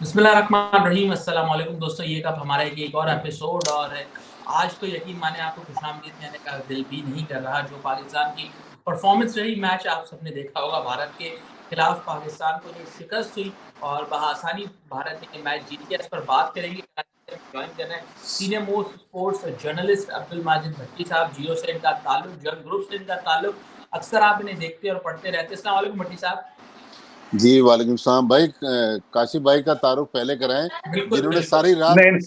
बिस्मिल्लाहिर्रहमानिर्रहीम। अस्सलाम वालेकुम दोस्तों, ये कब हमारा एक और एपिसोड। और आज तो यकीन माने आपको खुशामदीद कहने का दिल भी नहीं कर रहा। जो पाकिस्तान की परफॉर्मेंस रही, मैच आप सबने देखा होगा, भारत के खिलाफ पाकिस्तान को जो शिकस्त हुई और बआसानी भारत ने मैच जीत लिया, इस पर बात करेंगे। ज्वाइन कर रहे हैं senior most sports journalist Abdul Majid Bhatti साहब। जियो से इनका ताल्लुक, जंग ग्रुप से इनका ताल्लुक, अक्सर आप इन्हें देखते और पढ़ते रहते हैं। अस्सलाम वालेकुम भट्टी साहब। जी वालेकुम सलाम भाई। काशिफ भाई का तारुफ पहले कराएं, बिल्कुल जिन्होंने बिल्कुल। नहीं,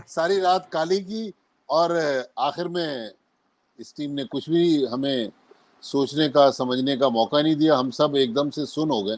सारी रात काली की और आखिर में इस टीम ने कुछ भी हमें सोचने का समझने का मौका नहीं दिया। हम सब एकदम से सुन हो गए।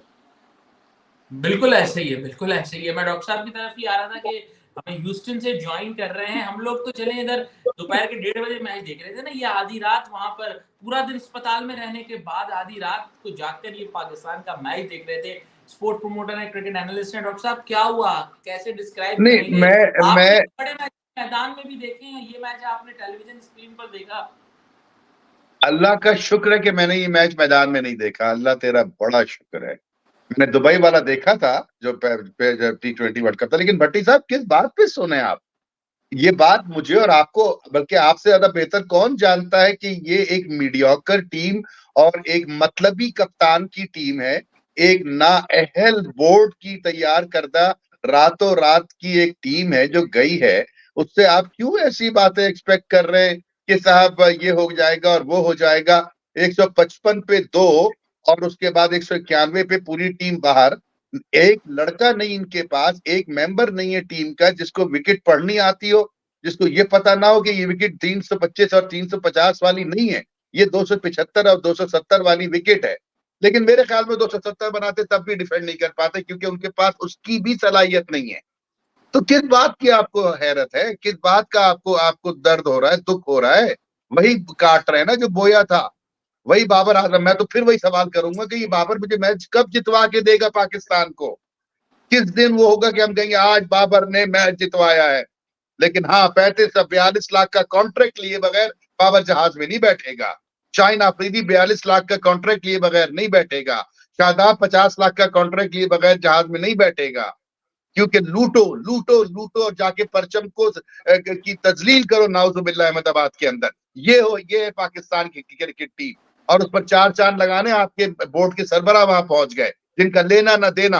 बिल्कुल ऐसे ही है, बिल्कुल ऐसे ही है। मैं डॉक्टर साहब की तरफ ही आ रहा था कि हमें ह्यूस्टन से ज्वाइन कर रहे हैं। हम लोग तो चले इधर दोपहर के 1:30 बजे मैच देख रहे थे ना, ये आधी रात वहां पर पूरा दिन अस्पताल में रहने के बाद आधी रात को जागकर ये पाकिस्तान का मैच देख रहे थे। स्पोर्ट प्रमोटर है, क्रिकेट एनालिस्ट है। डॉक्टर साहब क्या हुआ, कैसे डिस्क्राइब नहीं, करेंगे? आपने मैं बड़े मैच मैदान में भी देखे हैं, ये मैच आपने टेलीविजन स्क्रीन पर देखा। अल्लाह का शुक्र है कि मैंने ये मैच मैदान में नहीं देखा। अल्लाह तेरा बड़ा शुक्र है। मैंने दुबई वाला देखा था, जो T20 वर्ल्ड कप था। लेकिन भट्टी साहब, किस बात पे सुने आप? ये बात मुझे और आपको, बल्कि आपसे ज्यादा बेहतर कौन जानता है कि ये एक मीडियोकर टीम और एक मतलबी कप्तान की टीम है। एक नाअहल बोर्ड की तैयार करदा रातों रात की एक टीम है जो गई है। उससे आप क्यों ऐसी बातें एक्सपेक्ट कर रहे हैं कि साहब ये हो जाएगा और वो हो जाएगा? 155 पे 2 और उसके बाद 191 पे पूरी टीम बाहर। एक लड़का नहीं इनके पास, एक मेंबर नहीं है टीम का जिसको विकेट पढ़नी आती हो, जिसको ये पता ना हो कि ये विकेट 325 और 350 वाली नहीं है, ये 275 और 270 वाली विकेट है। लेकिन मेरे ख्याल में 270 बनाते तब भी डिफेंड नहीं कर पाते, क्योंकि उनके पास उसकी भी सलाहियत नहीं है। तो किस बात की आपको हैरत है? किस बात का आपको आपको दर्द हो रहा है, दुख हो रहा है? वही काट रहे हैं ना जो बोया था। वही बाबर आजम। मैं तो फिर वही सवाल करूंगा कि ये बाबर मुझे मैच कब जितवा के देगा पाकिस्तान को? किस दिन वो होगा कि हम कहेंगे आज बाबर ने मैच जितवाया है? लेकिन हाँ, 35 से 42 लाख का कॉन्ट्रैक्ट लिए बगैर बाबर जहाज में नहीं बैठेगा। शाहिन अफरीदी 42 लाख का कॉन्ट्रैक्ट लिए बगैर नहीं बैठेगा। शादाब 50 लाख का कॉन्ट्रैक्ट लिए बगैर जहाज में नहीं बैठेगा। क्योंकि लूटो लूटो लूटो और जाके परचम को की तजलील करो नाउजुबिल्लाह अहमदाबाद के अंदर। ये है पाकिस्तान की क्रिकेट टीम। और उस पर चार चांद लगाने आपके बोर्ड के सरबराह वहां पहुंच गए, जिनका लेना ना देना।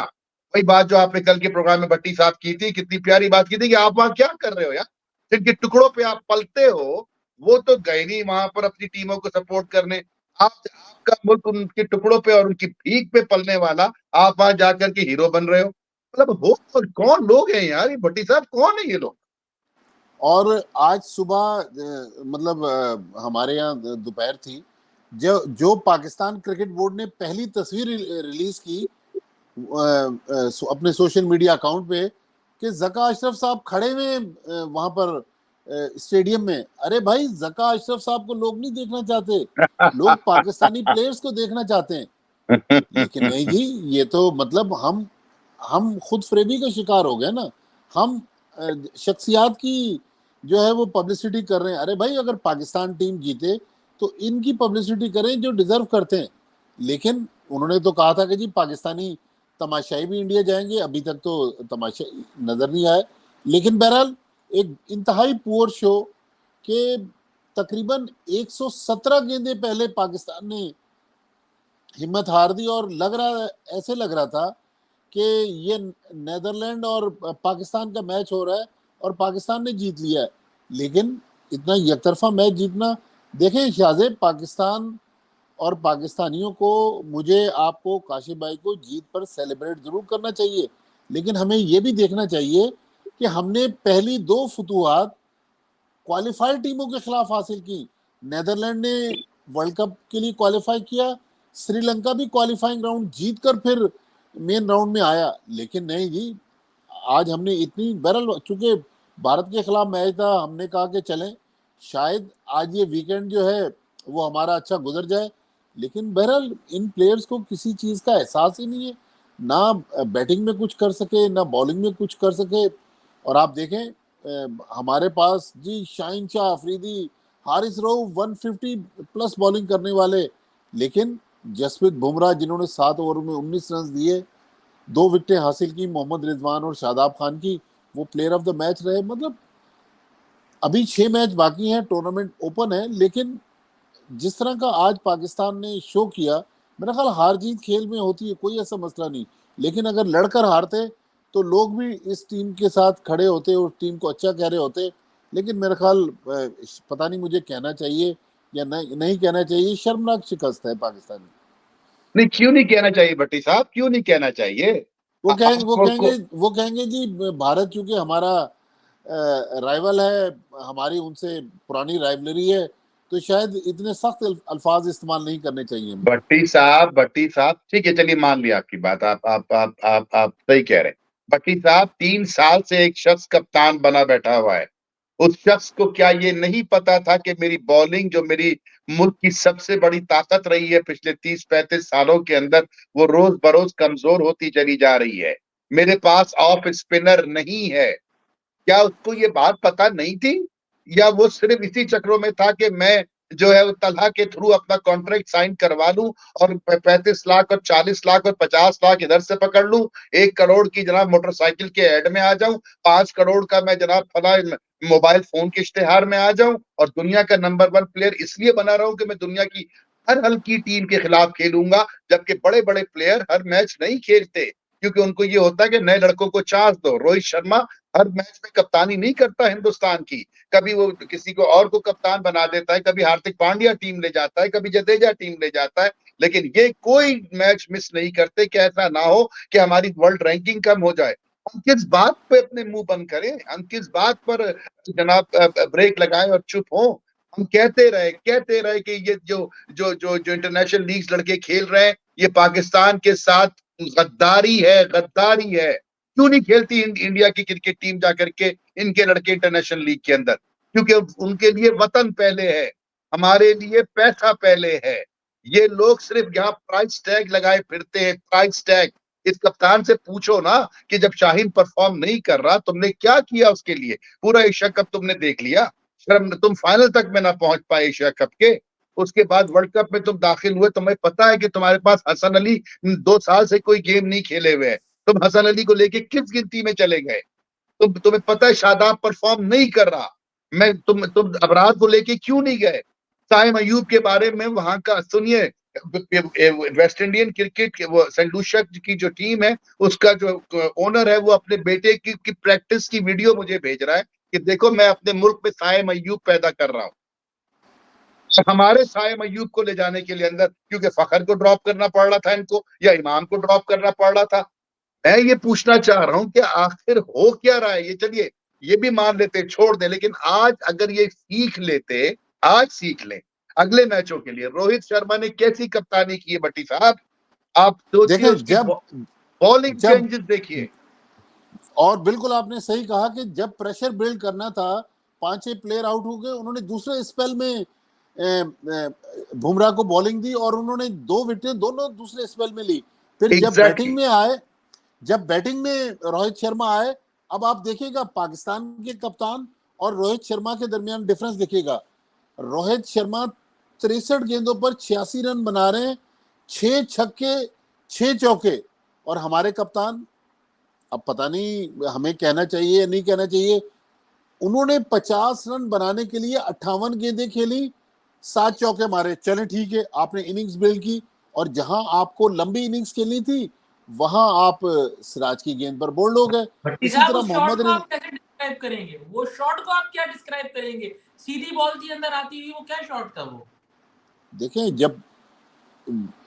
वही बात जो आपने कल के प्रोग्राम में भट्टी साहब की थी, कितनी प्यारी बात की थी कि आप वहां क्या कर रहे हो यार? जिनके टुकड़ों पे आप पलते हो, वो तो गए नहीं वहां पर अपनी टीमों को सपोर्ट करने। आपका मुल्क उनके टुकड़ों पे और उनकी भीख पे पलने वाला, आप वहां जाकर के हीरो बन रहे हो। मतलब हो कौन लोग हैं यार? ये भट्टी साहब कौन है ये लोग? और आज सुबह मतलब हमारे यहाँ दोपहर थी, जो जो पाकिस्तान क्रिकेट बोर्ड ने पहली तस्वीर रिलीज की अपने सोशल मीडिया अकाउंट पे कि जका अशरफ साहब खड़े हुए वहां पर स्टेडियम में। अरे भाई, जका अशरफ साहब को लोग नहीं देखना चाहते, लोग पाकिस्तानी प्लेयर्स को देखना चाहते हैं। लेकिन नहीं जी, ये तो मतलब हम खुद फरेबी का शिकार हो गए ना। हम शख्सियात की जो है वो पब्लिसिटी कर रहे हैं। अरे भाई, अगर पाकिस्तान टीम जीते तो इनकी पब्लिसिटी करें जो डिजर्व करते हैं। लेकिन उन्होंने तो कहा था कि जी पाकिस्तानी तमाशाई भी इंडिया जाएंगे, अभी तक तो तमाशा नजर नहीं आए। लेकिन बहरहाल एक इंतहाई पुअर शो के तकरीबन 117 गेंदें पहले पाकिस्तान ने हिम्मत हार दी, और ऐसे लग रहा था कि ये नेदरलैंड और पाकिस्तान का मैच हो रहा है और पाकिस्तान ने जीत लिया है। लेकिन इतना यकतरफा मैच जीतना, देखें शाहजेब, पाकिस्तान और पाकिस्तानियों को, मुझे आपको काशिफ भाई को जीत पर सेलिब्रेट जरूर करना चाहिए, लेकिन हमें यह भी देखना चाहिए कि हमने पहली दो फतूहात क्वालिफाइड टीमों के खिलाफ हासिल की। नेदरलैंड ने वर्ल्ड कप के लिए क्वालिफाई किया, श्रीलंका भी क्वालिफाइंग राउंड जीतकर फिर मेन राउंड में आया। लेकिन नहीं जी, आज हमने इतनी बहरहाल, चूंकि भारत के खिलाफ मैच था, हमने कहा कि चलें शायद आज ये वीकेंड जो है वो हमारा अच्छा गुजर जाए। लेकिन बहरहाल इन प्लेयर्स को किसी चीज़ का एहसास ही नहीं है, ना बैटिंग में कुछ कर सके ना बॉलिंग में कुछ कर सके। और आप देखें हमारे पास जी शाहिन शाह अफरीदी, हारिस रऊफ 150 प्लस बॉलिंग करने वाले। लेकिन जसप्रीत बुमराह जिन्होंने 7 ओवर में 19 रन दिए, 2 विकेटें हासिल की मोहम्मद रिजवान और शादाब खान की, वो प्लेयर ऑफ द मैच रहे। मतलब अभी 6 मैच बाकी हैं, टूर्नामेंट ओपन है, लेकिन जिस तरह का आज पाकिस्तान ने शो किया, मेरा ख्याल हार जीत खेल में होती है, कोई ऐसा मसला नहीं, लेकिन अगर लड़कर हारते तो लोग भी इस टीम के साथ खड़े होते और टीम को अच्छा कह रहे होते। लेकिन मेरा ख्याल पता नहीं मुझे कहना चाहिए या नहीं कहना चाहिए, शर्मनाक शिकस्त है पाकिस्तान की। नहीं, क्यों नहीं कहना चाहिए भट्टी साहब, क्यों नहीं कहना चाहिए? वो कहेंगे वो आपको कहेंगे वो कहेंगे जी भारत चूंकि हमारा राइवल है, हमारी उनसे पुरानी राइवलरी है, तो शायद इतने सख्त अल्फाज इस्तेमाल नहीं करने चाहिए हमें। भट्टी साहब ठीक है, चलिए मान लिया आपकी बात, आप सही कह रहे हैं। भट्टी साहब 3 साल से एक शख्स कप्तान बना बैठा हुआ है, उस शख्स को क्या ये नहीं पता था कि मेरी बॉलिंग जो मेरी मुल्क की सबसे बड़ी ताकत रही है पिछले 30-35 सालों के अंदर, वो रोज बरोज कमजोर होती चली जा रही है। मेरे पास ऑफ स्पिनर नहीं है। क्या उसको ये बात पता नहीं थी, या वो सिर्फ इसी चक्रों में था कि मैं जो है वो तलहा के थ्रू अपना कॉन्ट्रैक्ट साइन करवा लूं और 35 लाख और 40 लाख और 50 लाख इधर से पकड़ लूं, 1 करोड़ की जनाब मोटरसाइकिल के ऐड में आ जाऊं, 5 करोड़ का मैं जनाब फला मोबाइल फोन के इश्तेहार में आ जाऊं, और दुनिया का नंबर 1 प्लेयर इसलिए बना रहा हूं कि मैं दुनिया की हर हल्की टीम के खिलाफ खेलूंगा, जबकि बड़े बड़े प्लेयर हर मैच नहीं खेलते, क्योंकि उनको ये होता है कि नए लड़कों को चांस दो। रोहित शर्मा हर मैच में कप्तानी नहीं करता हिंदुस्तान की, कभी वो किसी को और को कप्तान बना देता है, कभी हार्दिक पांड्या टीम ले जाता है, कभी जडेजा टीम ले जाता है, लेकिन ये कोई मैच मिस नहीं करते कि ऐसा ना हो कि हमारी वर्ल्ड रैंकिंग कम हो जाए। हम किस बात पे अपने मुंह बंद करें, हम किस बात पर जनाब ब्रेक लगाएं और चुप हो? हम कहते रहे कि ये जो जो जो जो इंटरनेशनल लीग्स लड़के खेल रहे हैं, ये पाकिस्तान के साथ गद्दारी है। क्यों नहीं खेलती इंडिया की क्रिकेट टीम जाकर के इनके लड़के इंटरनेशनल लीग के अंदर? क्योंकि उनके लिए वतन पहले है, हमारे लिए पैसा पहले है। ये लोग सिर्फ यहाँ प्राइस टैग लगाए फिरते हैं, प्राइस टैग। इस कप्तान से पूछो ना कि जब शाहीन परफॉर्म नहीं कर रहा, तुमने क्या किया उसके लिए? पूरा एशिया कप तुमने देख लिया, शर्म, तुम फाइनल तक में ना पहुंच पाए एशिया कप के। उसके बाद वर्ल्ड कप में तुम दाखिल हुए, तुम्हें पता है कि तुम्हारे पास हसन अली 2 साल से कोई गेम नहीं खेले हुए है, तुम हसन अली को लेके किस गिनती में चले गए? तुम्हें पता है शादाब परफॉर्म नहीं कर रहा, मैं तुम अबरार को लेके क्यों नहीं गए? साइम अयूब के बारे में वहां का सुनिए, वेस्ट इंडियन क्रिकेट के वो सेंट लुसिया की जो टीम है, उसका जो ओनर है, वो अपने बेटे की प्रैक्टिस की वीडियो मुझे भेज रहा है कि देखो मैं अपने मुल्क में साइम अयूब पैदा कर रहा हूँ। हमारे साइम अयूब को ले जाने के लिए अंदर, क्योंकि फखर को ड्रॉप करना पड़ रहा था इनको, या इमाम को ड्रॉप करना पड़ रहा था। मैं ये पूछना चाह रहा हूं कि आखिर हो क्या रहा है? ये चलिए ये भी मान लेते, छोड़ दे, लेकिन आज अगर ये सीख लेते, आज सीख ले अगले मैचों के लिए। रोहित शर्मा ने कैसी कप्तानी की है भट्टी साहब, आप सोचिए, देखें उसकी जब बॉलिंग जब चेंजेस देखिए। और बिल्कुल आपने सही कहा कि जब प्रेशर बिल्ड करना था, 5-6 प्लेयर आउट हो गए, उन्होंने दूसरे स्पेल में बुमराह को बॉलिंग दी और उन्होंने 2 विकेटें दोनों दूसरे स्पेल में ली। फिर एग्जैक्टली। जब बैटिंग में रोहित शर्मा आए, अब आप देखिएगा पाकिस्तान के कप्तान और रोहित शर्मा के दरमियान डिफरेंस देखिएगा। रोहित शर्मा 63 गेंदों पर 86 रन बना रहे हैं, 6 छक्के 6 चौके, और हमारे कप्तान, अब पता नहीं हमें कहना चाहिए या नहीं कहना चाहिए, उन्होंने 50 रन बनाने के लिए 58 गेंदें खेली, 7 चौके मारे। चले ठीक है, आपने इनिंग्स बिल्ड की, और जहां आपको लंबी इनिंग्स खेलनी थी वहां आप सिराज की गेंद पर बोल्ड हो गए। भट्टी इसी साहब तरह उस शॉट को आप कैसे डिस्क्राइब करेंगे? वो शॉट को आप क्या डिस्क्राइब करेंगे? सीधी बॉल थी अंदर आती हुई, वो क्या शॉट था वो? देखें, जब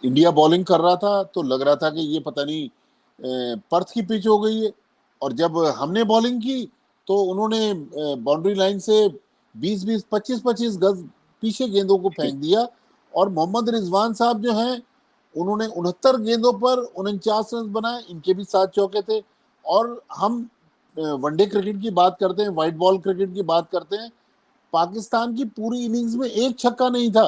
इंडिया बॉलिंग कर रहा था तो लग रहा था कि ये पता नहीं पर्थ की पिच हो गई है, और जब हमने बॉलिंग की तो उन्होंने बाउंड्री लाइन से 20-20 25-25 गज पीछे गेंदों को फेंक दिया। और मोहम्मद रिजवान साहब जो हैं, उन्होंने 69 गेंदों पर 49 रन बनाए, इनके भी 7 चौके थे। और हम वनडे क्रिकेट की बात करते हैं, व्हाइट बॉल क्रिकेट की बात करते हैं, पाकिस्तान की पूरी इनिंग्स में एक छक्का नहीं था।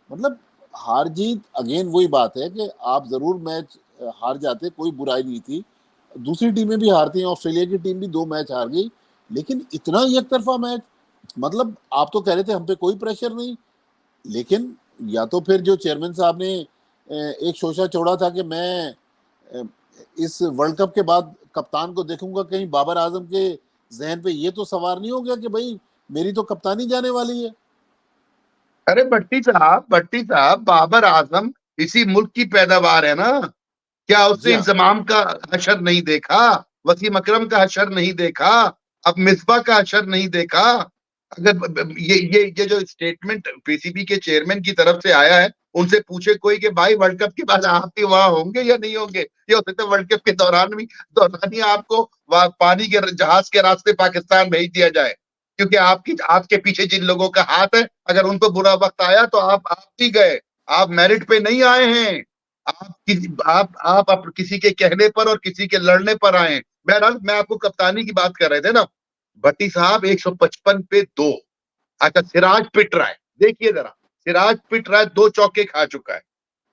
मतलब हार जीत अगेन वही बात है कि आप जरूर मैच हार जाते, कोई बुराई नहीं थी, दूसरी टीमें भी हारती हैं, ऑस्ट्रेलिया की टीम भी 2 मैच हार गई, लेकिन इतना एक तरफा मैच, मतलब आप तो कह रहे थे हम पे कोई प्रेशर नहीं, लेकिन या तो फिर जो चेयरमैन साहब ने एक शोशा छोड़ा था कि मैं इस वर्ल्ड कप के बाद कप्तान को देखूंगा, कहीं बाबर आजम के जहन पे ये तो सवार नहीं हो गया कि भाई मेरी तो कप्तानी जाने वाली है। अरे भट्टी साहब, बाबर आजम इसी मुल्क की पैदावार है ना। क्या जी उसने हाँ। इंजमाम का हशर नहीं देखा? वसीम अकरम का हशर नहीं देखा? अब मिसबा का हशर नहीं देखा? अगर ये जो स्टेटमेंट पीसीबी के चेयरमैन की तरफ से आया है, उनसे पूछे कोई कि भाई वर्ल्ड कप के बाद आप भी वहां होंगे या नहीं होंगे? ये हो सकता है वर्ल्ड कप के दौरान ही आपको पानी के जहाज के रास्ते पाकिस्तान भेज दिया जाए, क्योंकि आपके पीछे जिन लोगों का हाथ है, अगर उनको बुरा वक्त आया तो आप भी गए। आप मेरिट पे नहीं आए हैं। आप किसी के कहने पर और किसी के लड़ने पर आए हैं। बहरहाल, मैं आपको कप्तानी की बात कर रहे थे ना, भट्टी साहब 155 पे 2। अच्छा, सिराज पिट रहा है, देखिए जरा, सिराज पिट रहा है, 2 चौके खा चुका है।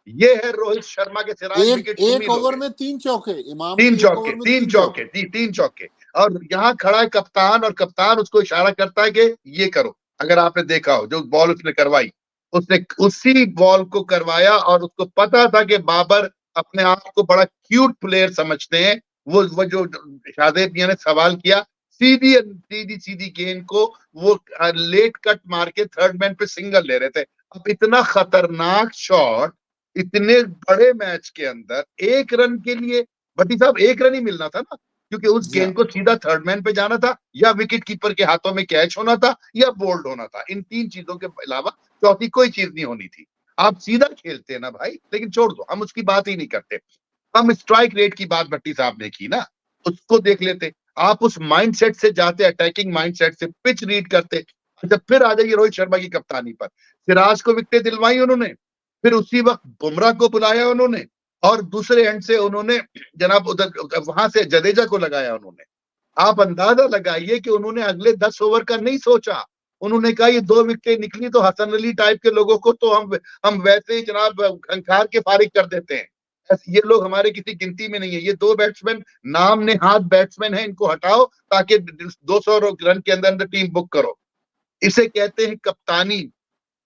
ये है रोहित शर्मा के सिराज, एक विकेट तुम ही एक ओवर लोगे। में 3 चौके, इमाम के तीन एक चौके, ओवर में तीन 3 चौके, चौके। 3 चौके। और यहाँ खड़ा है कप्तान, और कप्तान उसको इशारा करता है कि ये करो। अगर आपने देखा हो, जो बॉल उसने करवाई, उसने उसी बॉल को करवाया, और उसको पता था कि बाबर अपने आप को बड़ा क्यूट प्लेयर समझते हैं। वो जो शादेब मियां ने सवाल किया, सीधी सीधी सीधी गेंद को वो लेट कट मार के थर्ड मैन पे सिंगल ले रहे थे। अब इतना खतरनाक शॉट इतने बड़े मैच के अंदर 1 रन के लिए, भट्टी साहब 1 रन ही मिलना था ना, क्योंकि उस जी हाँ। गेंद को सीधा थर्ड मैन पे जाना था, या विकेट कीपर के हाथों में कैच होना था, या बोल्ड होना था। इन 3 चीजों के अलावा चौथी कोई चीज नहीं होनी थी। आप सीधा खेलते ना भाई, लेकिन छोड़ दो, हम उसकी बात ही नहीं करते। हम स्ट्राइक रेट की बात भट्टी साहब ने की ना, उसको देख लेते। आप उस माइंडसेट से जाते, अटैकिंग माइंडसेट से पिच रीड करते। अच्छा, फिर आ जाइए रोहित शर्मा की कप्तानी पर। सिराज को विकेट दिलवाई उन्होंने, फिर उसी वक्त बुमराह को बुलाया उन्होंने, और दूसरे एंड से उन्होंने जनाब उधर वहां से जडेजा को लगाया उन्होंने। आप अंदाजा लगाइए कि उन्होंने अगले 10 ओवर का नहीं सोचा। उन्होंने कहा ये 2 विकेट निकली तो हसन अली टाइप के लोगों को तो हम वैसे ही जनाब खंखार के फारिग कर देते हैं। ये लोग हमारे किसी गिनती में नहीं है। ये 2 बैट्समैन नाम ने हाथ बैट्समैन है, इनको हटाओ, ताकि 200 रन के अंदर अंदर टीम बुक करो। इसे कहते हैं कप्तानी।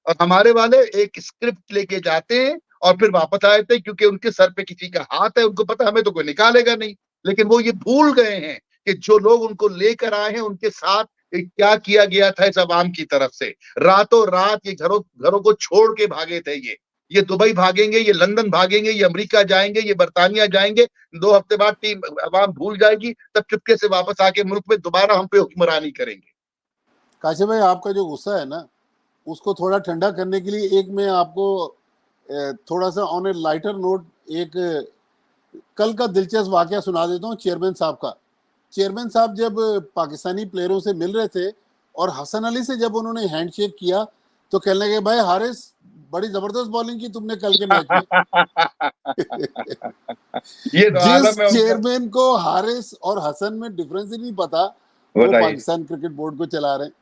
और हमारे वाले एक स्क्रिप्ट लेके जाते हैं और फिर वापस आ जाते हैं, क्योंकि उनके सर पे किसी का हाथ है, उनको पता हमें तो कोई निकालेगा नहीं। लेकिन वो ये भूल गए हैं कि जो लोग उनको लेकर आए हैं, उनके साथ क्या किया गया था इस अवाम की तरफ से। रातों रात ये घरों घरों को छोड़ के भागे थे। ये दुबई भागेंगे, ये लंदन भागेंगे, ये अमेरिका जाएंगे, ये बर्तानिया जाएंगे। 2 हफ्ते बाद टीम अवाम भूल जाएगी, तब चुपके से वापस आके मुल्क में दोबारा हम पे हुक्मरानी करेंगे। काशिफ भाई, आपका जो गुस्सा है ना, उसको थोड़ा ठंडा करने के लिए एक मैं आपको थोड़ा सा ऑन ए लाइटर नोट एक कल का दिलचस्प वाकया सुना देता हूँ चेयरमैन साहब का। चेयरमैन साहब जब पाकिस्तानी प्लेयरों से मिल रहे थे और हसन अली से जब उन्होंने हैंडशेक किया, तो कहने लगे भाई हारिस, बड़ी जबरदस्त बॉलिंग की तुमने कल के मैच में। ये तो जिस आलम है उनका। चेयरमैन को हारिस और हसन में डिफरेंस ही नहीं पता, वो बताइए, पाकिस्तान क्रिकेट बोर्ड को चला रहे हैं।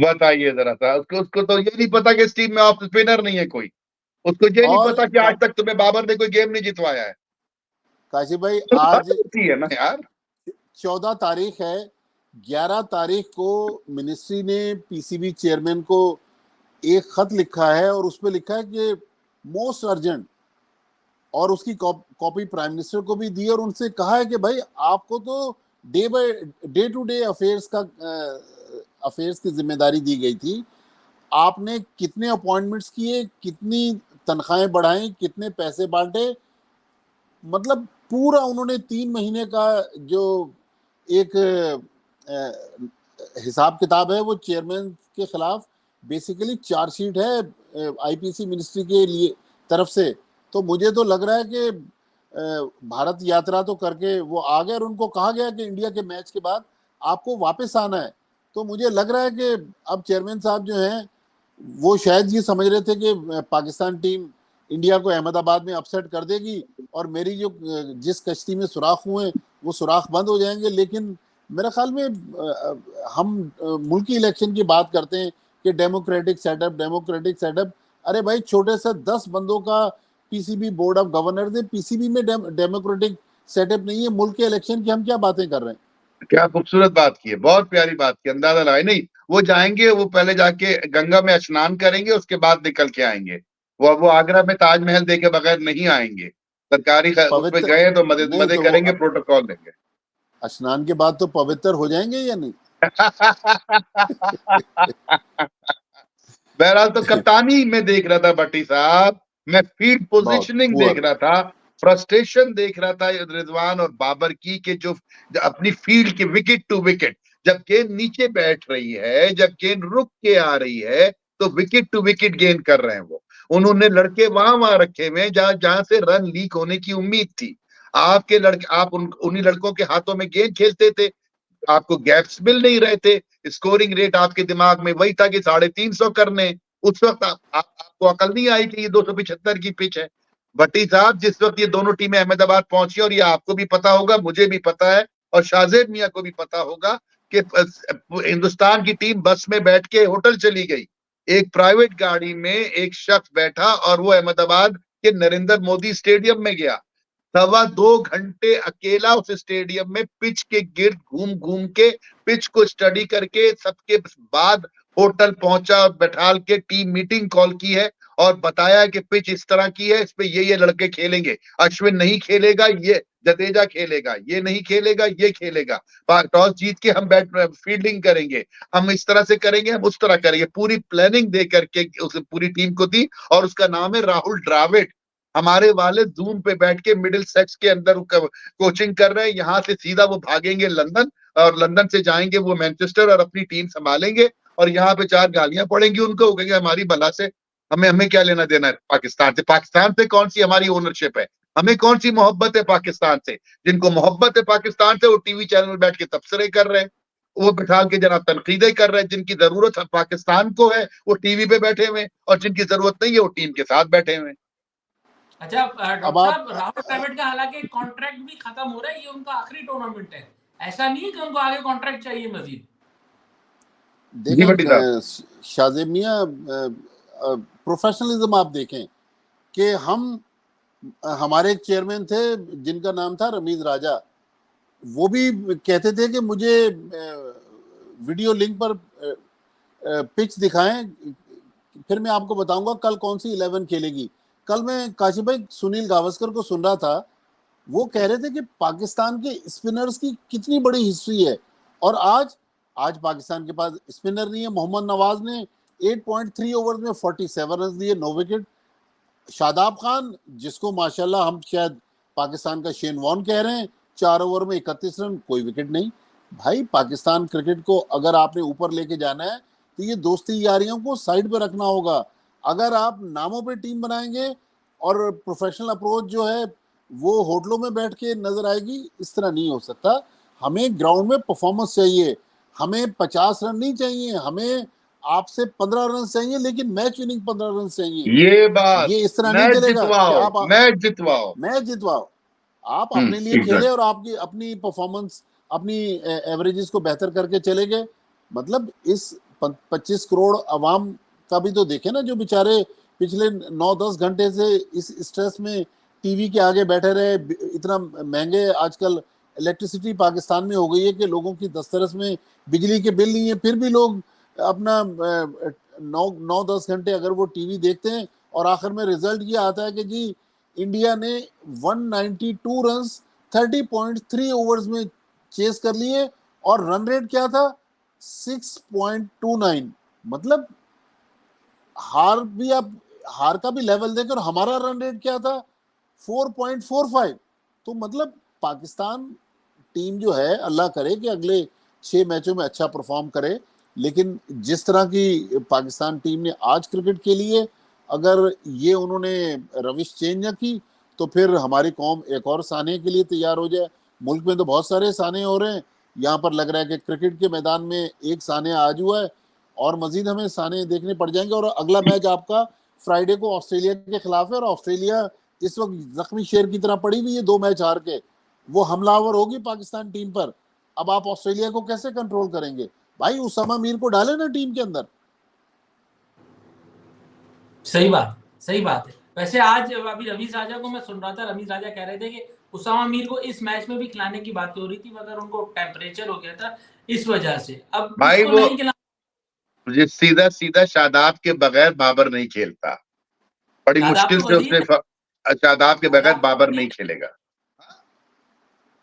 बताइए जरा सा। उसको तो ये नहीं पता कि इस टीम में ऑफ स्पिनर नहीं है कोई। उसको ये नहीं और पता कि आज तक तुम्हें बाबर ने कोई गेम नहीं जितवाया है। काशिफ भाई, तो आज हद होती है ना यार। 14 तारीख है, 11 तारीख को मिनिस्ट्री ने पीसीबी चेयरमैन को एक खत लिखा है और उसमें लिखा है कि मोस्ट अर्जेंट, और उसकी कॉपी प्राइम मिनिस्टर को भी दी और उनसे कहा है कि भाई आपको तो डे टू डे अफेयर्स की जिम्मेदारी दी गई थी। आपने कितने अपॉइंटमेंट्स किए, कितनी तनख्वाहें बढ़ाई, कितने पैसे बांटे, मतलब पूरा उन्होंने 3 महीने का जो एक हिसाब किताब है वो चेयरमैन के खिलाफ बेसिकली चार्जशीट है आईपीसी मिनिस्ट्री के लिए तरफ से। तो मुझे तो लग रहा है कि भारत यात्रा तो करके वो आ गए और उनको कहा गया कि इंडिया के मैच के बाद आपको वापस आना है। तो मुझे लग रहा है कि अब चेयरमैन साहब जो हैं वो शायद ये समझ रहे थे कि पाकिस्तान टीम इंडिया को अहमदाबाद में अपसेट कर देगी और मेरी जो जिस कश्ती में सुराख हुए वो सुराख बंद हो जाएंगे। लेकिन मेरे ख्याल में हम मुल्की इलेक्शन की बात करते हैं कि डेमोक्रेटिक सेटअप। अरे भाई, छोटे से 10 बंदों का पीसीबी बोर्ड ऑफ गवर्नर है, पीसीबी में डेमोक्रेटिक सेटअप नहीं है। मुल्क के इलेक्शन की हम क्या बातें कर रहे हैं। क्या खूबसूरत बात की है, बहुत प्यारी बात की, अंदाजा लगाए। नहीं, वो जाएंगे, वो पहले जाके गंगा में स्नान करेंगे, उसके बाद निकल के आएंगे। वो आगरा में ताजमहल देखे बगैर नहीं आएंगे। सरकारी उस पे पवित्र गए तो मदद नहीं मदद तो वो करेंगे, प्रोटोकॉल लेंगे। स्नान के बाद तो पवित्र हो जाएंगे या नहीं? बहरहाल तो कप्तानी में देख रहा था भट्टी साहब, मैं फील्ड बहुत पोजीशनिंग देख पुअर। रहा था, फ्रस्ट्रेशन देख रहा था रिजवान और बाबर की, कि जो अपनी फील्ड की विकेट टू विकेट, जब गेंद नीचे बैठ रही है, जब गेंद रुक के आ रही है, तो विकेट टू विकेट गेंद कर रहे हैं वो। उन्होंने लड़के वहां रखे हुए जहां से रन लीक होने की उम्मीद थी। आपके लड़के, आप उन्हीं लड़कों के हाथों में गेंद खेलते थे, आपको गैप्स मिल नहीं रहे थे, स्कोरिंग रेट आपके दिमाग में वही था कि 350 करने। उस वक्त आपको अकल नहीं आई कि ये 275 की पिच है। भट्टी साहब, जिस वक्त ये दोनों टीमें अहमदाबाद पहुंची, और ये आपको भी पता होगा, मुझे भी पता है, और शाहजेब मियां को भी पता होगा, कि हिंदुस्तान की टीम बस में बैठ के होटल चली गई। एक प्राइवेट गाड़ी में एक शख्स बैठा और वो अहमदाबाद के नरेंद्र मोदी स्टेडियम में गया। 2.25 घंटे अकेला उस स्टेडियम में पिच के गिर्द घूम घूम के, पिच को स्टडी करके, सबके बाद होटल पहुंचा और बैठाल के टीम मीटिंग कॉल की है और बताया कि पिच इस तरह की है, इस पे ये लड़के खेलेंगे, अश्विन नहीं खेलेगा, ये जडेजा खेलेगा, ये नहीं खेलेगा, ये खेलेगा, टॉस जीत के हम बैट फील्डिंग करेंगे, हम इस तरह से करेंगे, हम उस तरह करेंगे। पूरी प्लानिंग दे करके उस पूरी टीम को दी, और उसका नाम है राहुल द्राविड। हमारे वाले जूम पे बैठ के मिडिल सेक्स के अंदर कोचिंग कर रहे हैं। यहाँ से सीधा वो भागेंगे लंदन, और लंदन से जाएंगे वो मैनचेस्टर और अपनी टीम संभालेंगे, और यहाँ पे 4 गालियां पड़ेंगी उनको, कहेंगे हमारी बला से हमें क्या लेना देना है पाकिस्तान से। पाकिस्तान से कौन सी हमारी ओनरशिप है, हमें कौन सी मोहब्बत है पाकिस्तान से। जिनको मोहब्बत है पाकिस्तान से, वो टीवी चैनल में बैठ के तबसरे कर रहे हैं, वो बिठा के जनाब तनकीदें कर रहे हैं। जिनकी जरूरत पाकिस्तान को है वो टीवी पे बैठे हुए, और जिनकी जरूरत नहीं है वो टीम के साथ बैठे हुए। अच्छा अब डॉक्टर आप साहब, राहुल द्रविड़ का हालांकि कॉन्ट्रैक्ट भी खत्म हो रहा है, ये उनका आखिरी टूर्नामेंट है, ऐसा नहीं है कि उनको आगे कॉन्ट्रैक्ट चाहिए मजीद? जी भट्टी साहब, देखें शाहजेब मियां, प्रोफेशनलिज्म आप देखें कि हमारे एक चेयरमैन थे जिनका नाम था रमीज राजा, वो भी कहते थे कि मुझे वीडियो लिंक पर पिच दिखाएं, फिर मैं आपको बताऊंगा कल कौन सी 11 खेलेगी। कल मैं काशिफ भाई सुनील गावस्कर को सुन रहा था, वो कह रहे थे कि पाकिस्तान के स्पिनर्स की कितनी बड़ी हिस्ट्री है, और आज पाकिस्तान के पास स्पिनर नहीं है। मोहम्मद नवाज ने 8.3 ओवर में 47 रन दिए, 9 विकेट। शादाब खान, जिसको माशाल्लाह हम शायद पाकिस्तान का शेन वॉर्न कह रहे हैं, 4 ओवर में 31 रन, कोई विकेट नहीं। भाई पाकिस्तान क्रिकेट को अगर आपने ऊपर लेके जाना है तो ये दोस्ती यारियों को साइड पे रखना होगा। अगर आप नामों पे टीम बनाएंगे और प्रोफेशनल अप्रोच जो है वो होटलों में बैठ के नजर आएगी, इस तरह नहीं हो सकता। हमें ग्राउंड में परफॉर्मेंस चाहिए, हमें 50 रन नहीं चाहिए, हमें आपसे 15 रन चाहिए, लेकिन मैच विनिंग 15 रन चाहिए। ये बात, ये इस तरह नहीं मैच चलेगा कि जितवाओ, आप मैच जितवाओ। मैच जितवाओ। आप अपने लिए ठीक है। खेले और आपकी अपनी परफॉर्मेंस, अपनी एवरेजेस को बेहतर करके चले गए। मतलब इस 25 करोड़ अवाम का भी तो देखे ना, जो बेचारे पिछले 9-10 घंटे से इस स्ट्रेस में टीवी के आगे बैठे रहे। इतना महंगे आजकल इलेक्ट्रिसिटी पाकिस्तान में हो गई है कि लोगों की दस्तरस में बिजली के बिल नहीं है, फिर भी लोग अपना 9-10 घंटे अगर वो टीवी देखते हैं, और आखिर में रिजल्ट ये आता है कि जी इंडिया ने 192 रन्स 30.3 ओवर्स में चेस कर लिए, और रन रेट क्या था 6.29। मतलब हार का भी लेवल देखें, और हमारा रन रेट क्या था 4.45। तो मतलब पाकिस्तान टीम जो है, अल्लाह करे कि अगले 6 मैचों में अच्छा परफॉर्म करे, लेकिन जिस तरह की पाकिस्तान टीम ने आज क्रिकेट के लिए, अगर ये उन्होंने रविश चेंज न की तो फिर हमारी कौम एक और साने के लिए तैयार हो जाए। मुल्क में तो बहुत सारे साने हो रहे हैं, यहाँ पर लग रहा है कि क्रिकेट के मैदान में एक साने आज हुआ है, और मजीद हमें साने देखने पड़ जाएंगे। और अगला मैच आपका फ्राइडे को ऑस्ट्रेलिया के खिलाफ है, और ऑस्ट्रेलिया इस वक्त जख्मी शेर की तरह पड़ी हुई है 2 मैच हार के, वो हमलावर होगी पाकिस्तान टीम पर। अब आप ऑस्ट्रेलिया को कैसे कंट्रोल करेंगे? भाई उसामा मीर को डाले ना टीम के अंदर। सही बात है। वैसे आज अभी रमीज राजा को मैं सुन रहा था, रमीज राजा कह रहे थे कि उसामा मीर को इस मैच में भी खिलाने की बात हो रही थी, मगर उनको टेम्परेचर हो गया था इस वजह से। अब भाई उसको नहीं खिला, सीधा शादाब के बगैर बाबर नहीं खेलता। बड़ी शादाब मुश्किल तो से वजीर उसने शादाब के बगैर बाबर नहीं खेलेगा।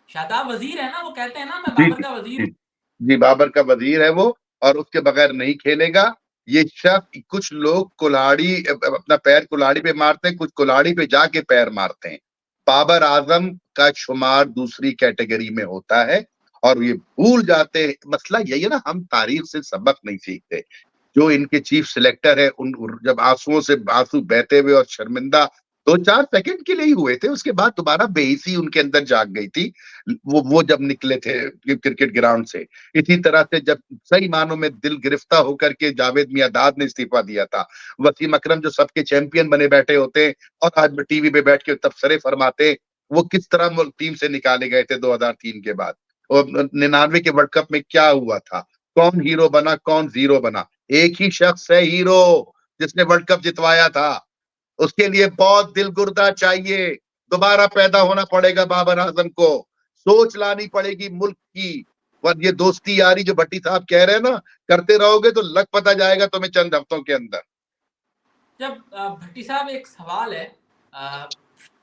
शादाब वजीर है ना, वो कहते हैं ना मैं जी बाबर का वजीर जी हूँ। जी, बाबर का वजीर है वो, और उसके बगैर नहीं खेलेगा। ये शख्स, कुछ लोग कुल्हाड़ी, अपना पैर कुल्हाड़ी पे मारते हैं, कुछ कुल्हाड़ी पे जाके पैर मारते हैं। बाबर आजम का शुमार दूसरी कैटेगरी में होता है, और ये भूल जाते हैं। मसला यही है ना, हम तारीख से सबक नहीं सीखते। जो इनके चीफ सिलेक्टर है, उन जब आंसुओं से आंसू बहते हुए और शर्मिंदा 2-4 सेकंड के लिए ही हुए थे, उसके बाद दोबारा बेइज्जती उनके अंदर जाग गई थी। वो जब निकले थे क्रिकेट ग्राउंड से। इसी तरह से जब सही मानों में दिल गिरफ्तार होकर के जावेद मियांदाद ने इस्तीफा दिया था, वसीम अकरम जो सबके चैंपियन बने बैठे होते हैं और आज टीवी पे बैठ के तबसरे फरमाते हैं, वो किस तरह टीम से निकाले गए थे 2003 के बाद। और 99 के वर्ल्ड कप में क्या हुआ था, कौन हीरो बना, कौन जीरो बना। एक ही शख्स है हीरो, जिसने वर्ल्ड कप जितवाया था। उसके लिए बहुत दिल गुर्दा चाहिए। दोबारा पैदा होना पड़ेगा बाबर आजम को, सोच लानी पड़ेगी मुल्क की। और ये दोस्ती यारी जो भट्टी साहब कह रहे हैं ना, करते रहोगे तो लग पता जाएगा तुम्हें चंद हफ्तों के अंदर। जब भट्टी साहब एक सवाल है,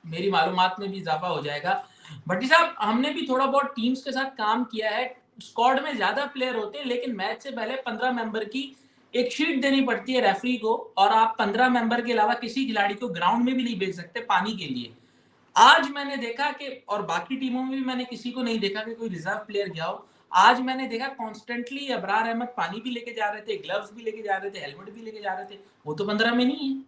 मेरी मालूमात में भी इजाफा हो जाएगा। भट्टी साहब, हमने भी थोड़ा बहुत टीम्स के साथ काम किया है। स्क्वाड में ज्यादा प्लेयर होते हैं, लेकिन मैच से पहले 15 मेंबर की एक शीट देनी पड़ती है रेफरी को, और आप 15 मेंबर के अलावा किसी खिलाड़ी को ग्राउंड में भी नहीं भेज सकते पानी के लिए। आज मैंने देखा कि, और बाकी टीमों में भी मैंने किसी को नहीं देखा कि कोई रिजर्व प्लेयर गया हो। आज मैंने देखा कॉन्स्टेंटली अबरार अहमद पानी भी लेके जा रहे थे, ग्लव्स भी लेके जा रहे थे, हेलमेट भी लेके जा रहे थे। वो तो 15 में नहीं है।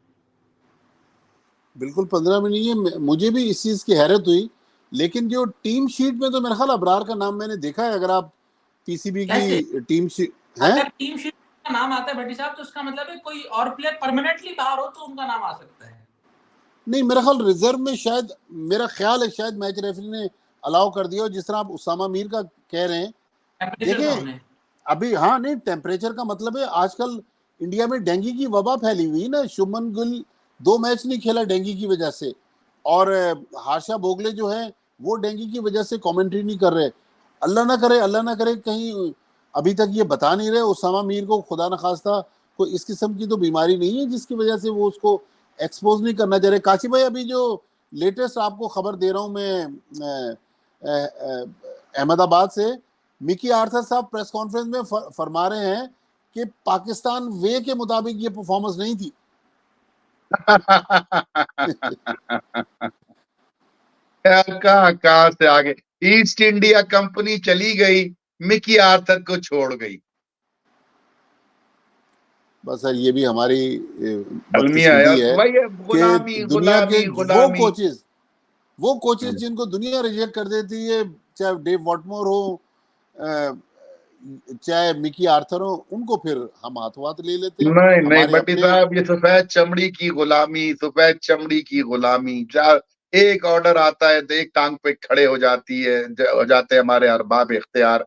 बिल्कुल 15 में नहीं है। मुझे भी इस चीज की हैरत हुई, लेकिन जो टीम शीट में तो मेरा ख्याल अबरार का नाम मैंने देखा है। अगर आप पीसीबी कैसे? की टीम शीट है, अगर टीम शीट का नाम आता है भट्टी साहब, तो उसका मतलब है कोई और प्लेयर परमानेंटली बाहर हो तो उनका नाम आ सकता है। नहीं मेरा ख्याल रिजर्व में शायद, मेरा ख्याल है शायद मैच रेफरी ने अलाउ कर दिया हो। जिस तरह आप उसामा मीर का कह रहे हैं, टेम्परेचर देखिए डाउन है। अभी, हाँ नहीं, टेम्परेचर का मतलब है आजकल इंडिया में डेंगू की वबा फैली हुई ना। शुभमन गिल 2 मैच नहीं खेला डेंगू की वजह से, और हार्षा भोगले जो है वो डेंगू की वजह से कमेंट्री नहीं कर रहे। अल्लाह ना करे कहीं अभी तक ये बता नहीं रहे उसामा मीर को खुदा न खास्ता कोई इस किस्म की तो बीमारी नहीं है जिसकी वजह से वो उसको एक्सपोज नहीं करना चाह रहे। काशी भाई, अभी जो लेटेस्ट आपको खबर दे रहा हूँ मैं अहमदाबाद से, मिकी आर्थर साहब प्रेस कॉन्फ्रेंस में फरमा रहे हैं कि पाकिस्तान वे के मुताबिक ये परफॉर्मेंस नहीं थी। यार कहाँ से आगे, ईस्ट इंडिया कंपनी चली गई, मिकी आर्थर को छोड़ गई। बस सर, ये भी हमारी अलमिया है, बदकिस्मती और है वही है, कि गुलामी दुनिया के गुलामी गुलामी। वो कोचेस जिनको दुनिया रिजेक्ट कर देती है, चाहे डेव वॉटमोर हो, चाहे मिकी आर्थर हो, उनको फिर हम हाथों हाथ ले लेते हैं। नहीं नहीं हमारे भट्टी अपने साहब, ये सफेद चमड़ी की गुलामी, सफेद चमड़ी की गुलामी। एक ऑर्डर आता है तो एक टांग पे खड़े हो जाती है, हो जाते हैं हमारे अरबाब इख्तियार।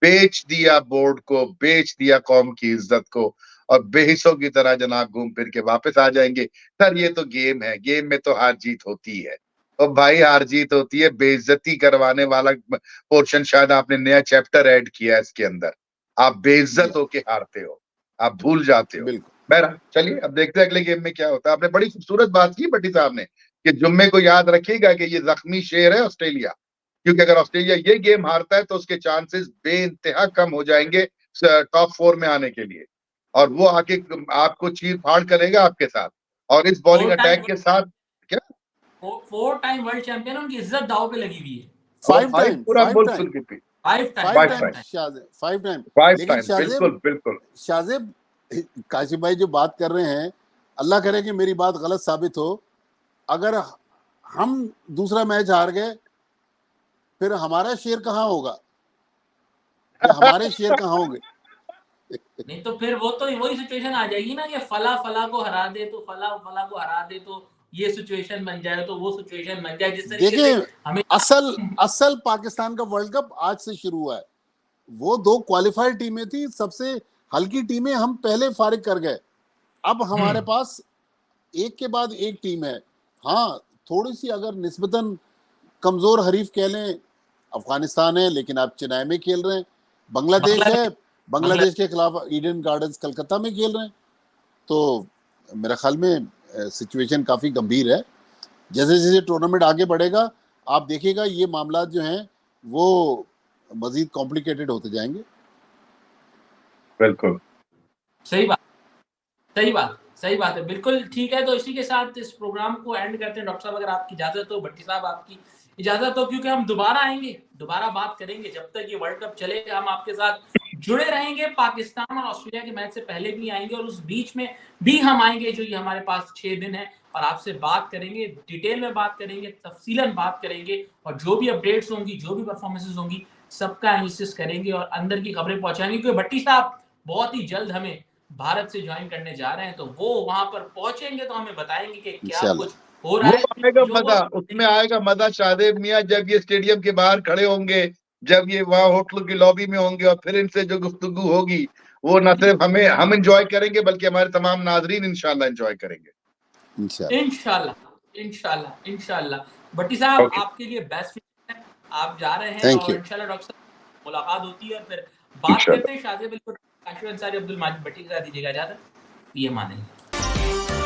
बेच दिया बोर्ड को, बेच दिया कौम की इज्जत को, और बेहिस्सों की तरह जनाब घूम फिर के वापस आ जाएंगे। सर ये तो गेम है, गेम में तो हार जीत होती है। और भाई हार जीत होती है, बेइज्जती करवाने वाला पोर्शन शायद आपने नया चैप्टर ऐड किया है इसके अंदर। आप बेइज्जत होके हारते हो, आप भूल जाते हो। बिल्कुल बहरहाल चलिए, अब देखते हैं अगले गेम में क्या होता है। आपने बड़ी खूबसूरत बात की भट्टी साहब ने, कि जुम्मे को याद रखिएगा कि ये जख्मी शेर है ऑस्ट्रेलिया, क्योंकि अगर ऑस्ट्रेलिया ये गेम हारता है तो उसके चांसेस बेइंतहा कम हो जाएंगे टॉप 4 में आने के लिए, और वो आके आपको चीर फाड़ करेगा आपके साथ, और इस बॉलिंग अटैक के साथ। क्या? 4 टाइम वर्ल्ड चैंपियन, उनकी इज्जत दाव पे लगी हुई है। और भाई पूरा मुल्क उनके पे। 5 time 5 time time Shahzeb, 5 time. 5 लेकिन टाइम, बिल्कुल बिल्कुल। शाहजेब, काशिफ भाई जो बात कर रहे हैं, अल्लाह करे कि मेरी बात गलत साबित हो, अगर हम दूसरा मैच हार गए, फिर हमारा शेर कहाँ होगा, या हमारे शेर कहाँ होंगे? नहीं तो फिर वो तो वही सिचुएशन आ जाएगी ना, कि फला फला को हरा दे तो फला फला को हरा दे, तो ये सिचुएशन बन जाए, तो वो सिचुएशन बन जाए, जिस तरीके से हमें असल पाकिस्तान का वर्ल्ड कप आज से शुरू हुआ है। वो 2 क्वालिफाइड टीमें थी, सबसे हल्की टीमें हम पहले फारिग कर गए। अब हमारे पास एक के बाद एक टीम है। हाँ, थोड़ी सी अगर निस्बतन कमजोर हरीफ कह लें, अफगानिस्तान है, लेकिन आप चेन्नई में खेल रहे हैं। बांग्लादेश है, बांग्लादेश के खिलाफ ईडन गार्डन्स कलकत्ता में खेल रहे हैं। तो मेरे ख्याल में सिचुएशन काफी गंभीर है। जैसे जैसे टूर्नामेंट आगे बढ़ेगा आप देखिएगा ये मामला जो हैं वो मजीद कॉम्प्लिकेटेड होते जाएंगे। बिल्कुल सही बात, सही बात, सही बात है, बिल्कुल ठीक है। तो इसी के साथ इस प्रोग्राम को एंड करते हैं। डॉक्टर साहब अगर आपकी इजाजत हो, भट्टी साहब आपकी इजाजत हो, क्योंकि हम दोबारा आएंगे, दोबारा बात करेंगे। जब तक ये वर्ल्ड कप चलेगा हम आपके साथ जुड़े रहेंगे। पाकिस्तान और ऑस्ट्रेलिया के मैच से पहले भी आएंगे और उस बीच में भी हम आएंगे, जो ये हमारे पास 6 दिन है, और आपसे बात करेंगे, डिटेल में बात करेंगे, तफसीलन बात करेंगे, और जो भी अपडेट्स होंगी, जो भी परफॉर्मेंसेस होंगी, सबका एनालिसिस करेंगे और अंदर की खबरें पहुंचाएंगे। क्योंकि भट्टी साहब बहुत ही जल्द हमें भारत से ज्वाइन करने जा रहे हैं, तो वो वहां पर पहुंचेंगे तो हमें बताएंगे कि क्या इंशाल्लाह कुछ हो रहा वो है। आएगा जो मजा, वो उसमें आएगा मजा शादेब मियां, जब ये स्टेडियम के बाहर खड़े होंगे, जब ये वहां होटल की लॉबी में होंगे और फिर इनसे जो गुफ्तगू होगी वो न सिर्फ हम एंजॉय करेंगे बल्कि हमारे तमाम नाजरीन इंशाल्लाह एंजॉय करेंगे। इंशाल्लाह इंशाल्लाह इंशाल्लाह। भट्टी साहब ओके, आपके लिए बेस्ट है, आप जा रहे हैं थैंक और यू। इंशाल्लाह डॉक्टर साहब मुलाकात होती है और फिर बात इंशाल्लाह। करते हैं। शादिब अली, काशिफ अंसारी, अब्दुल माजिद भट्टी के साथ दीजिएगा इजाजत। ये माने।